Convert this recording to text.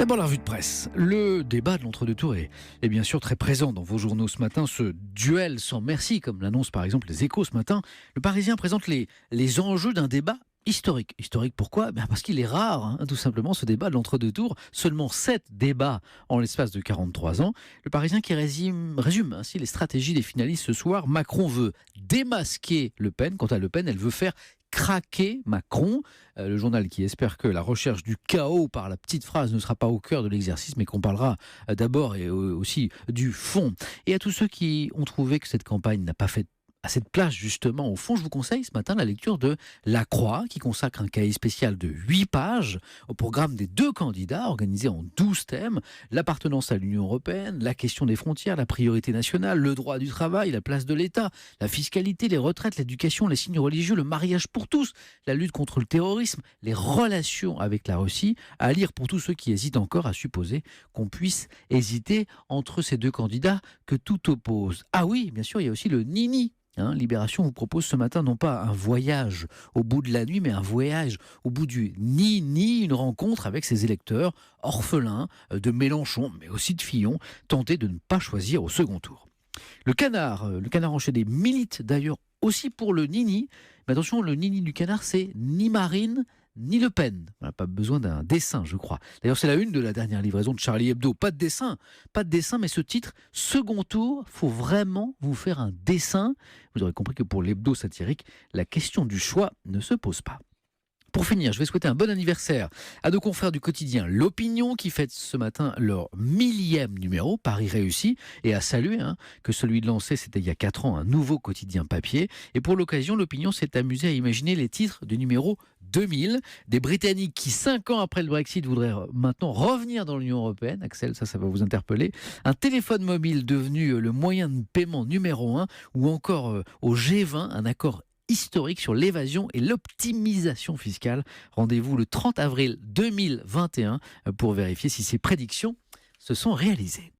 D'abord la revue de presse. Le débat de l'entre-deux tours est bien sûr très présent dans vos journaux ce matin. Ce duel sans merci, comme l'annonce par exemple les Échos ce matin. Le Parisien présente les enjeux d'un débat historique. Historique pourquoi ? Parce qu'il est rare, tout simplement, ce débat de l'entre-deux tours. Seulement 7 débats en l'espace de 43 ans. Le Parisien qui résume ainsi les stratégies des finalistes ce soir. Macron veut démasquer Le Pen. Quant à Le Pen, elle veut faire craquer Macron. Le journal qui espère que la recherche du chaos par la petite phrase ne sera pas au cœur de l'exercice, mais qu'on parlera d'abord et aussi du fond. Et à tous ceux qui ont trouvé que cette campagne n'a pas fait assez de place justement au fond, je vous conseille ce matin la lecture de La Croix, qui consacre un cahier spécial de 8 pages au programme des 2 candidats, organisé en 12 thèmes: l'appartenance à l'Union européenne, la question des frontières, la priorité nationale, le droit du travail, la place de l'État, la fiscalité, les retraites, l'éducation, les signes religieux, le mariage pour tous, la lutte contre le terrorisme, les relations avec la Russie, à lire pour tous ceux qui hésitent encore à supposer qu'on puisse hésiter entre ces 2 candidats que tout oppose. Ah oui, bien sûr, il y a aussi le Nini. Libération vous propose ce matin non pas un voyage au bout de la nuit, mais un voyage au bout du Nini, une rencontre avec ses électeurs orphelins de Mélenchon, mais aussi de Fillon, tentés de ne pas choisir au second tour. Le canard enchaîné milite d'ailleurs aussi pour le Nini. Mais attention, le Nini du canard, c'est ni Marine ni Le Pen. Voilà, pas besoin d'un dessin, je crois. D'ailleurs, c'est la une de la dernière livraison de Charlie Hebdo. Pas de dessin, mais ce titre, second tour, faut vraiment vous faire un dessin. Vous aurez compris que pour l'hebdo satirique, la question du choix ne se pose pas. Pour finir, je vais souhaiter un bon anniversaire à nos confrères du quotidien L'Opinion qui fête ce matin leur 1000e numéro, Paris réussi, et à saluer que celui de lancé, c'était il y a 4 ans, un nouveau quotidien papier. Et pour l'occasion, L'Opinion s'est amusé à imaginer les titres du numéro 2000, des Britanniques qui 5 ans après le Brexit voudraient maintenant revenir dans l'Union européenne. Axel, ça va vous interpeller. Un téléphone mobile devenu le moyen de paiement numéro 1, ou encore au G20, un accord historique sur l'évasion et l'optimisation fiscale. Rendez-vous le 30 avril 2021 pour vérifier si ces prédictions se sont réalisées.